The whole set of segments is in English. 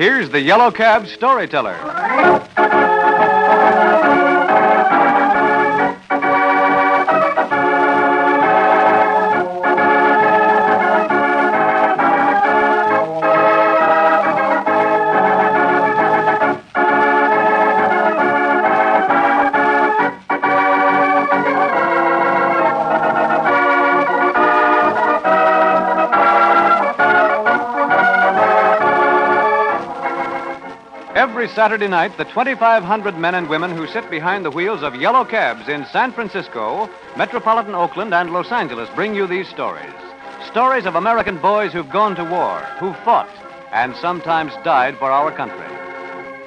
Here's the Yellow Cab Storyteller. Every Saturday night, the 2,500 men and women who sit behind the wheels of yellow cabs in San Francisco, metropolitan Oakland, and Los Angeles bring you these stories. Stories of American boys who've gone to war, who've fought, and sometimes died for our country.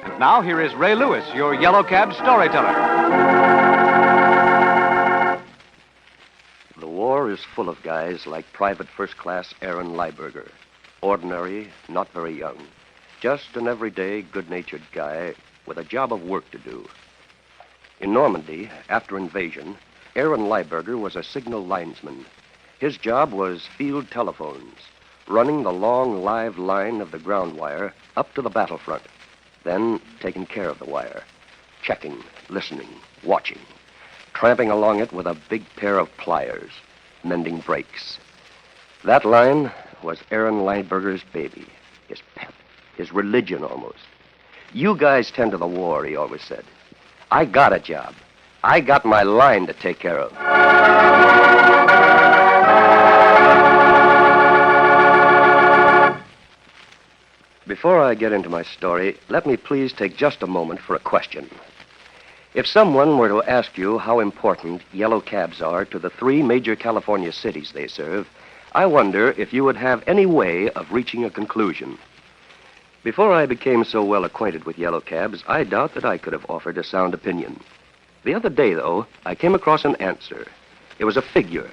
And now, here is Ray Lewis, your Yellow Cab Storyteller. The war is full of guys like Private First Class Aaron Lieberger. Ordinary, not very young. Just an everyday, good-natured guy with a job of work to do. In Normandy, after invasion, Aaron Lieberger was a signal linesman. His job was field telephones, running the long, live line of the ground wire up to the battlefront, then taking care of the wire, checking, listening, watching, tramping along it with a big pair of pliers, mending brakes. That line was Aaron Lieberger's baby, his pet. His religion, almost. You guys tend to the war, he always said. I got a job. I got my line to take care of. Before I get into my story, let me please take just a moment for a question. If someone were to ask you how important yellow cabs are to the 3 major California cities they serve, I wonder if you would have any way of reaching a conclusion. Before I became so well acquainted with yellow cabs, I doubt that I could have offered a sound opinion. The other day, though, I came across an answer. It was a figure.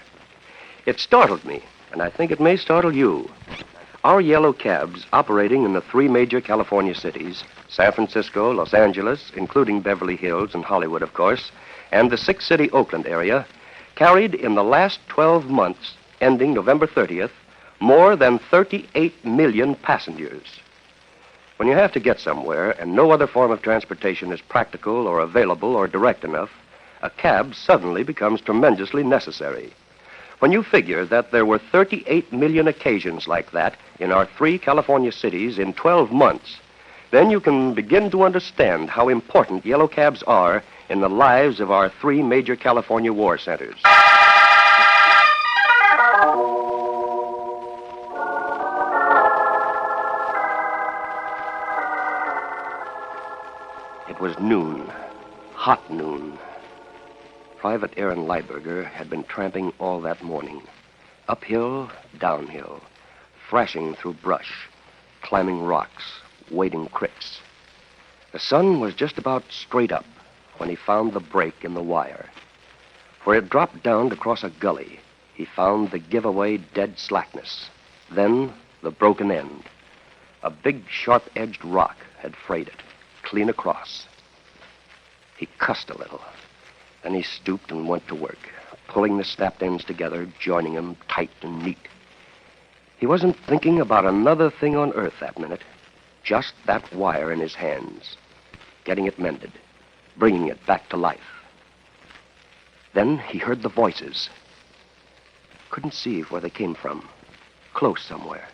It startled me, and I think it may startle you. Our yellow cabs operating in the 3 major California cities, San Francisco, Los Angeles, including Beverly Hills and Hollywood, of course, and the 6-city Oakland area, carried in the last 12 months, ending November 30th, more than 38 million passengers. When you have to get somewhere and no other form of transportation is practical or available or direct enough, a cab suddenly becomes tremendously necessary. When you figure that there were 38 million occasions like that in our 3 California cities in 12 months, then you can begin to understand how important yellow cabs are in the lives of our 3 major California war centers. It was noon, hot noon. Private Aaron Lieberger had been tramping all that morning. Uphill, downhill, thrashing through brush, climbing rocks, wading creeks. The sun was just about straight up when he found the break in the wire. Where it dropped down to cross a gully, he found the giveaway dead slackness. Then the broken end. A big, sharp-edged rock had frayed it, clean across. He cussed a little. Then he stooped and went to work, pulling the snapped ends together, joining them tight and neat. He wasn't thinking about another thing on earth that minute. Just that wire in his hands. Getting it mended. Bringing it back to life. Then he heard the voices. Couldn't see where they came from. Close somewhere.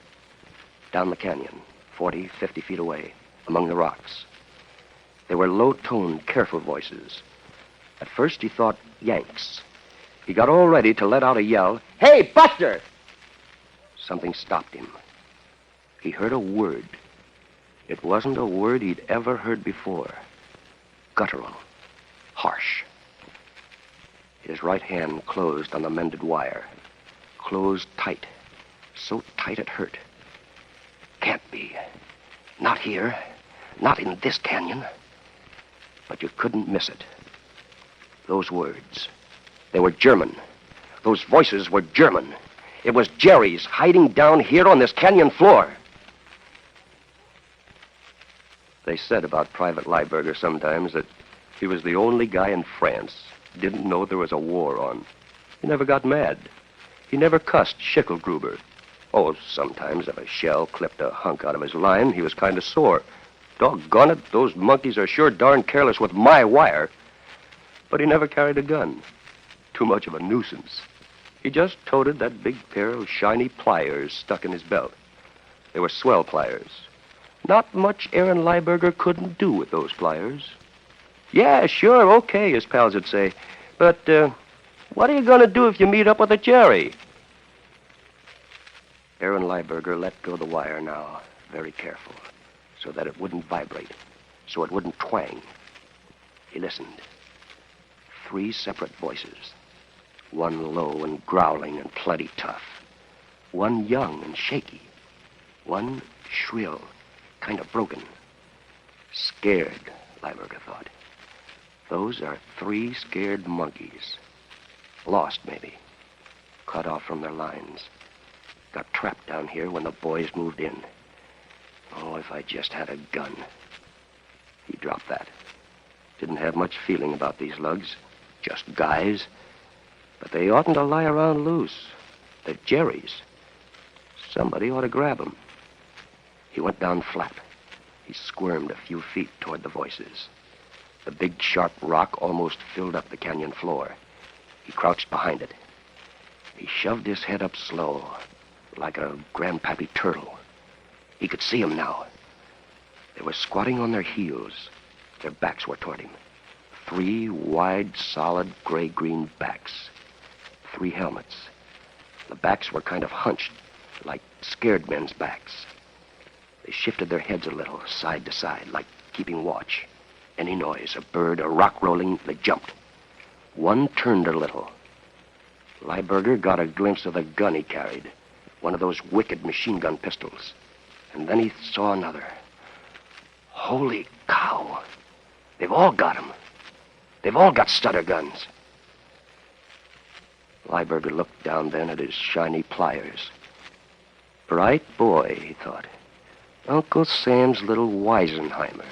Down the canyon, 40, 50 feet away, among the rocks. They were low-toned, careful voices. At first he thought Yanks. He got all ready to let out a yell. Hey, Buster! Something stopped him. He heard a word. It wasn't a word he'd ever heard before. Guttural. Harsh. His right hand closed on the mended wire. Closed tight. So tight it hurt. Can't be. Not here. Not in this canyon. But you couldn't miss it. Those words. They were German. Those voices were German. It was Jerry's hiding down here on this canyon floor. They said about Private Lieberger sometimes that he was the only guy in France who didn't know there was a war on. He never got mad. He never cussed Schickelgruber. Oh, sometimes if a shell clipped a hunk out of his line, he was kind of sore. Doggone it, those monkeys are sure darn careless with my wire. But he never carried a gun. Too much of a nuisance. He just toted that big pair of shiny pliers stuck in his belt. They were swell pliers. Not much Aaron Lieberger couldn't do with those pliers. Yeah, sure, okay, his pals would say. But, what are you going to do if you meet up with a Jerry? Aaron Lieberger let go the wire now, very careful, so that it wouldn't vibrate, so it wouldn't twang. He listened. 3 separate voices. One low and growling and plenty tough. One young and shaky. One shrill, kind of broken. Scared, Lieberger thought. Those are 3 scared monkeys. Lost, maybe. Cut off from their lines. Got trapped down here when the boys moved in. Oh, if I just had a gun. He dropped that. Didn't have much feeling about these lugs. Just guys. But they oughtn't to lie around loose. They're Jerry's. Somebody ought to grab them. He went down flat. He squirmed a few feet toward the voices. The big, sharp rock almost filled up the canyon floor. He crouched behind it. He shoved his head up slow, like a grandpappy turtle. He could see them now. They were squatting on their heels. Their backs were toward him. 3 wide, solid, gray-green backs. 3 helmets. The backs were kind of hunched, like scared men's backs. They shifted their heads a little, side to side, like keeping watch. Any noise, a bird, a rock rolling, they jumped. One turned a little. Lieberger got a glimpse of the gun he carried. One of those wicked machine gun pistols. And then he saw another. Holy cow. They've all got them. They've all got stutter guns. Lieberger looked down then at his shiny pliers. Bright boy, he thought. Uncle Sam's little Weisenheimer.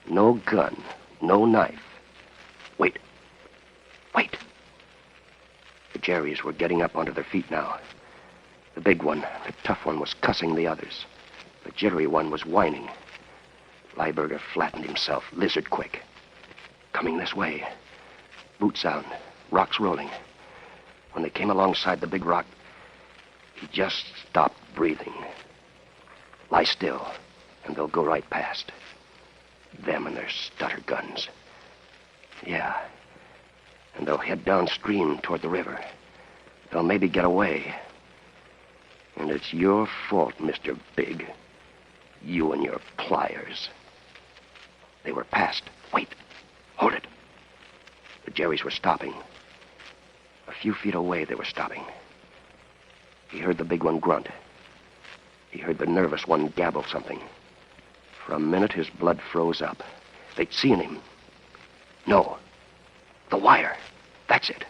No gun, no knife. Wait. The Jerrys were getting up onto their feet now. The big one, the tough one, was cussing the others. The jittery one was whining. Lieberger flattened himself, lizard quick. Coming this way. Boot sound, rocks rolling. When they came alongside the big rock, he just stopped breathing. Lie still, and they'll go right past. Them and their stutter guns. Yeah. And they'll head downstream toward the river. They'll maybe get away. And it's your fault, Mr. Big. You and your pliers. They were past. Wait. Hold it. The Jerrys were stopping. A few feet away, they were stopping. He heard the big one grunt. He heard the nervous one gabble something. For a minute, his blood froze up. They'd seen him. No. The wire. That's it.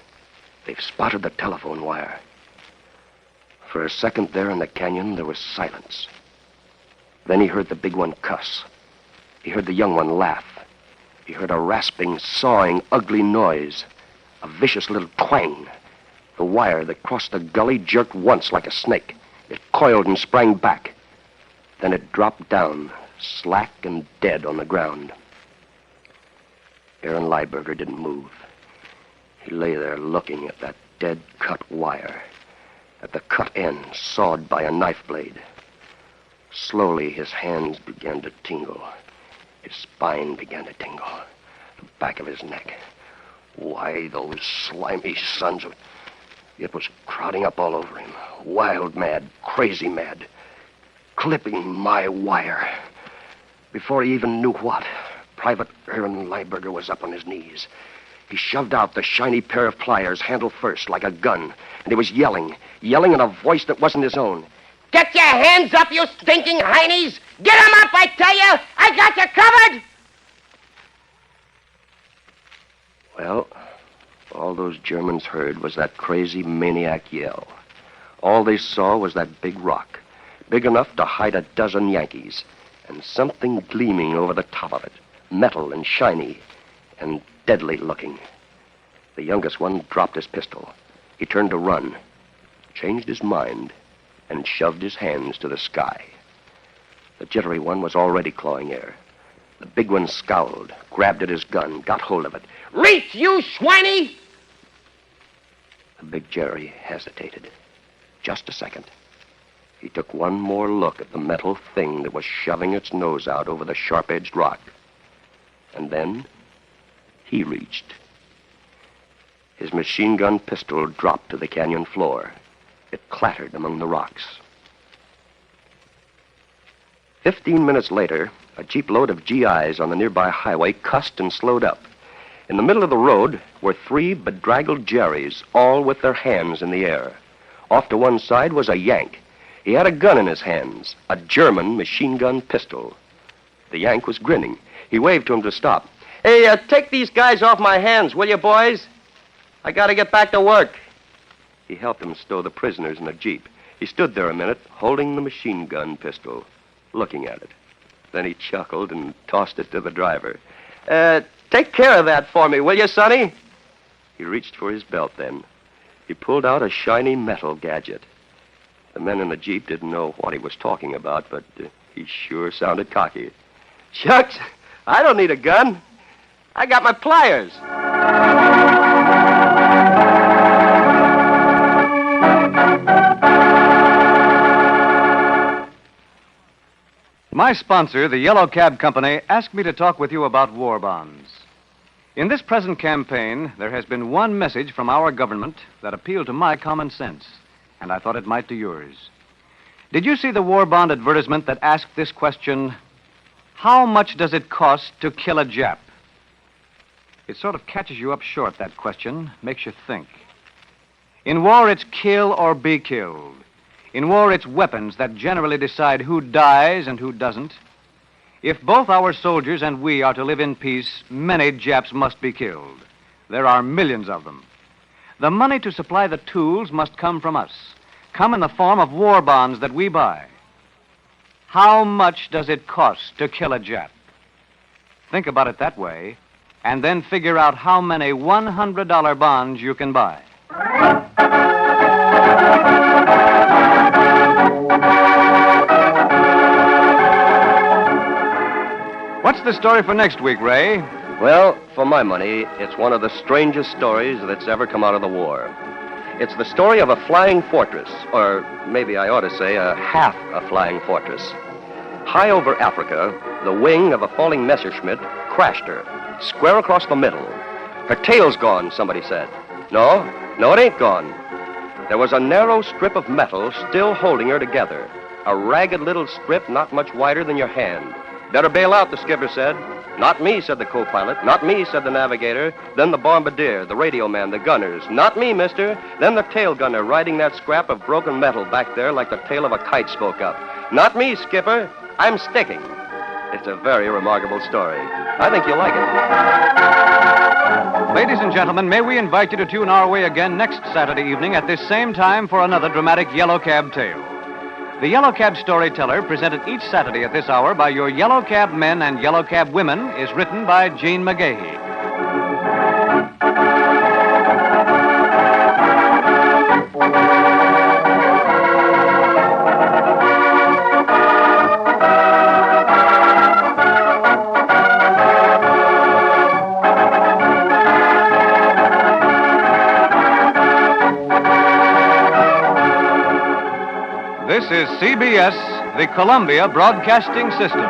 They've spotted the telephone wire. For a second there in the canyon, there was silence. Then he heard the big one cuss. He heard the young one laugh. He heard a rasping, sawing, ugly noise. A vicious little twang. The wire that crossed the gully jerked once like a snake. It coiled and sprang back. Then it dropped down, slack and dead on the ground. Aaron Lieberger didn't move. He lay there looking at that dead cut wire, at the cut end sawed by a knife blade. Slowly, his hands began to tingle. His spine began to tingle. The back of his neck. Why, those slimy sons of... It was crowding up all over him. Wild mad, crazy mad. Clipping my wire. Before he even knew what, Private Aaron Lieberger was up on his knees. He shoved out the shiny pair of pliers, handle first, like a gun. And he was yelling in a voice that wasn't his own. Get your hands up, you stinking heinies! Get 'em up, I tell you! I got you covered! Well, all those Germans heard was that crazy maniac yell. All they saw was that big rock, big enough to hide a dozen Yankees, and something gleaming over the top of it, metal and shiny and deadly looking. The youngest one dropped his pistol. He turned to run, changed his mind, and shoved his hands to the sky. The jittery one was already clawing air. The big one scowled, grabbed at his gun, got hold of it. Reach, you swiney! The big Jerry hesitated. Just a second. He took one more look at the metal thing that was shoving its nose out over the sharp-edged rock. And then he reached. His machine gun pistol dropped to the canyon floor. It clattered among the rocks. 15 minutes later, a jeep load of GIs on the nearby highway cussed and slowed up. In the middle of the road were 3 bedraggled Jerrys, all with their hands in the air. Off to one side was a Yank. He had a gun in his hands, a German machine gun pistol. The Yank was grinning. He waved to him to stop. Hey, take these guys off my hands, will you, boys? I gotta get back to work. He helped him stow the prisoners in a jeep. He stood there a minute, holding the machine gun pistol, looking at it. Then he chuckled and tossed it to the driver. Take care of that for me, will you, Sonny? He reached for his belt then. He pulled out a shiny metal gadget. The men in the jeep didn't know what he was talking about, but he sure sounded cocky. Shucks, I don't need a gun. I got my pliers. My sponsor, the Yellow Cab Company, asked me to talk with you about war bonds. In this present campaign, there has been one message from our government that appealed to my common sense, and I thought it might to yours. Did you see the war bond advertisement that asked this question, how much does it cost to kill a Jap? It sort of catches you up short, that question, makes you think. In war, it's kill or be killed. In war, it's weapons that generally decide who dies and who doesn't. If both our soldiers and we are to live in peace, many Japs must be killed. There are millions of them. The money to supply the tools must come from us, come in the form of war bonds that we buy. How much does it cost to kill a Jap? Think about it that way, and then figure out how many $100 bonds you can buy. What's the story for next week, Ray? Well, for my money, it's one of the strangest stories that's ever come out of the war. It's the story of a flying fortress, or maybe I ought to say half a flying fortress. High over Africa, the wing of a falling Messerschmitt crashed her, square across the middle. Her tail's gone, somebody said. No, it ain't gone. There was a narrow strip of metal still holding her together, a ragged little strip not much wider than your hand. Better bail out, the skipper said. Not me, said the co-pilot. Not me, said the navigator. Then the bombardier, the radio man, the gunners. Not me, mister. Then the tail gunner riding that scrap of broken metal back there like the tail of a kite spoke up. Not me, skipper. I'm sticking. It's a very remarkable story. I think you'll like it. Ladies and gentlemen, may we invite you to tune our way again next Saturday evening at this same time for another dramatic Yellow Cab tale. The Yellow Cab Storyteller, presented each Saturday at this hour by your Yellow Cab men and Yellow Cab women, is written by Gene McGahey. This is CBS, the Columbia Broadcasting System.